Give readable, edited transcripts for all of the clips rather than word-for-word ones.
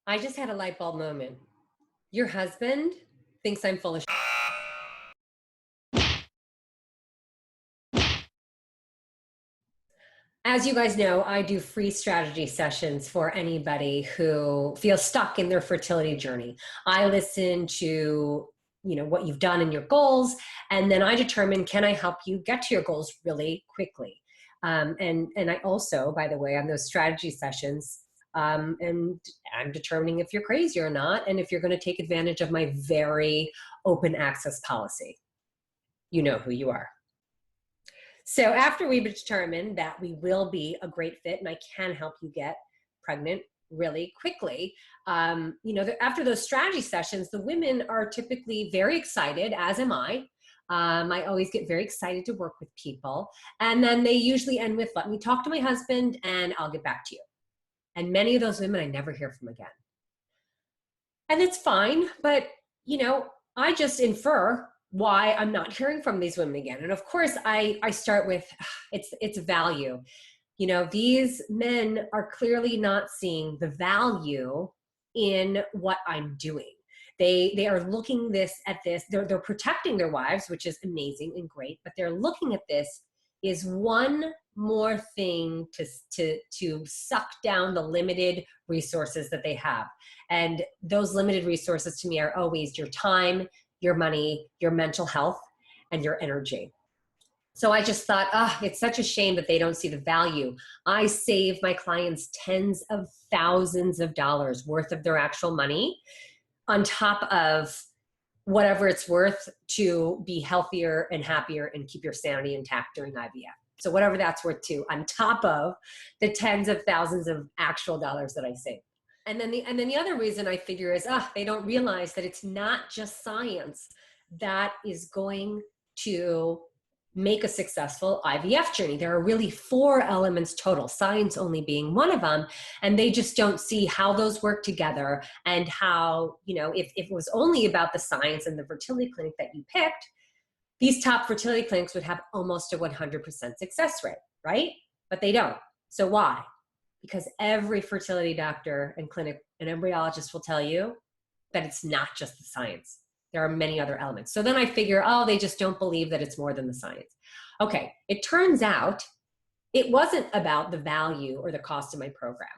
I just had a light bulb moment. Your husband thinks I'm full of shit. As you guys know, I do free strategy sessions for anybody who feels stuck in their fertility journey. I listen to what you've done and your goals, and then I determine, can I help you get to your goals really quickly? And I also, by the way, on those strategy sessions, and I'm determining if you're crazy or not, and if you're going to take advantage of my very open access policy. You know who you are. So after we've determined that we will be a great fit and I can help you get pregnant really quickly, after those strategy sessions, the women are typically very excited, as am I. I always get very excited to work with people. And then they usually end with, let me talk to my husband and I'll get back to you. And many of those women I never hear from again. And it's fine, but I just infer why I'm not hearing from these women again. And of course, I start with it's value. These men are clearly not seeing the value in what I'm doing. They are looking at this. They're protecting their wives, which is amazing and great, but they're looking at this is one more thing to suck down the limited resources that they have. And those limited resources to me are always your time, your money, your mental health, and your energy. So I just thought, it's such a shame that they don't see the value. I save my clients tens of thousands of dollars worth of their actual money on top of whatever it's worth to be healthier and happier and keep your sanity intact during IVF. So whatever that's worth too, on top of the tens of thousands of actual dollars that I save. And then the other reason I figure is, they don't realize that it's not just science that is going to make a successful IVF journey. There are really 4 elements total, science only being one of them. And they just don't see how those work together and how, if it was only about the science and the fertility clinic that you picked, these top fertility clinics would have almost a 100% success rate, right? But they don't. So why? Because every fertility doctor and clinic and embryologist will tell you that it's not just the science. There are many other elements. So then I figure, they just don't believe that it's more than the science. Okay, it turns out it wasn't about the value or the cost of my program.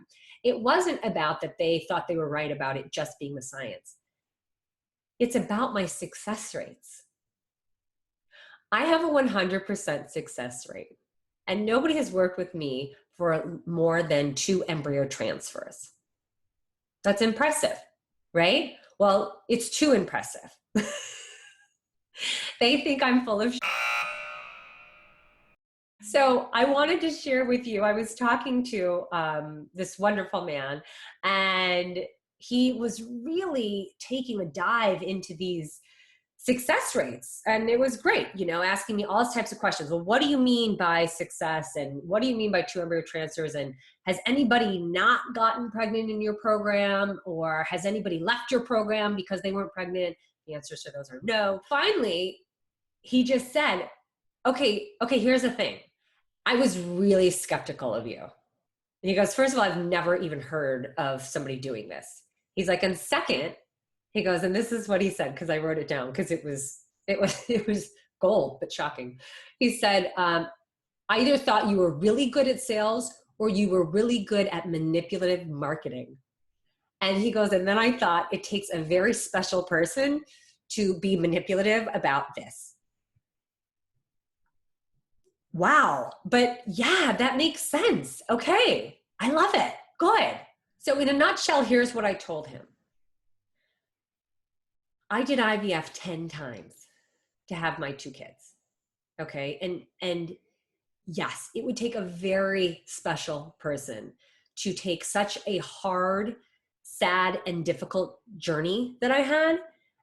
It wasn't about that they thought they were right about it just being the science. It's about my success rates. I have a 100% success rate, and nobody has worked with me for more than 2 embryo transfers. That's impressive, right? Well, it's too impressive. They think I'm full of shit. So I wanted to share with you, I was talking to this wonderful man, and he was really taking a dive into these success rates. And it was great, asking me all types of questions. Well, what do you mean by success? And what do you mean by 2 embryo transfers? And has anybody not gotten pregnant in your program? Or has anybody left your program because they weren't pregnant? The answers to those are no. Finally, he just said, okay, here's the thing. I was really skeptical of you. And he goes, first of all, I've never even heard of somebody doing this. He's like, and second, he goes, and this is what he said, because I wrote it down because it was gold, but shocking. He said, I either thought you were really good at sales or you were really good at manipulative marketing. And he goes, and then I thought it takes a very special person to be manipulative about this. Wow. But yeah, that makes sense. Okay. I love it. Good. So in a nutshell, here's what I told him. I did IVF 10 times to have my 2 kids. Okay. And yes, it would take a very special person to take such a hard, sad, and difficult journey that I had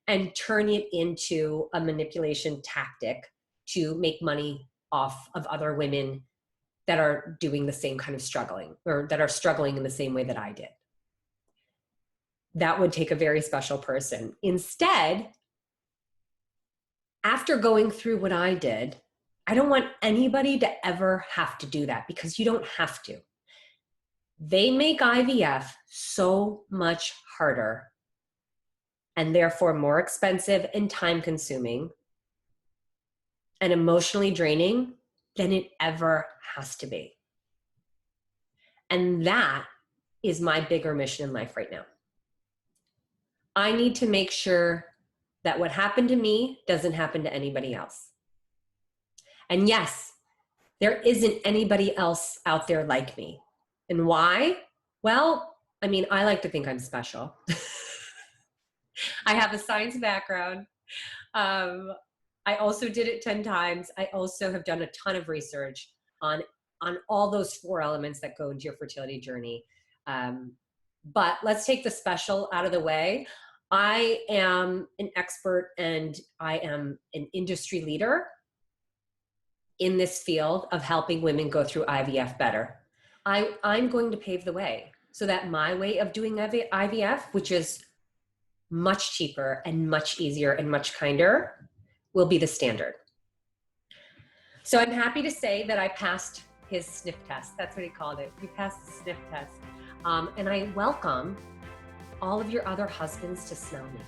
and turn it into a manipulation tactic to make money off of other women that are doing the same kind of struggling, or that are struggling in the same way that I did. That would take a very special person. Instead, after going through what I did, I don't want anybody to ever have to do that, because you don't have to. They make IVF so much harder and therefore more expensive and time consuming and emotionally draining than it ever has to be. And that is my bigger mission in life right now. I need to make sure that what happened to me doesn't happen to anybody else. And yes, there isn't anybody else out there like me. And why? Well, I mean, I like to think I'm special. I have a science background. I also did it 10 times. I also have done a ton of research on all those 4 elements that go into your fertility journey. But let's take the special out of the way. I am an expert and I am an industry leader in this field of helping women go through IVF better. I'm going to pave the way so that my way of doing IVF, which is much cheaper and much easier and much kinder, will be the standard. So I'm happy to say that I passed his sniff test. That's what he called it. We passed the sniff test. And I welcome all of your other husbands to smell me.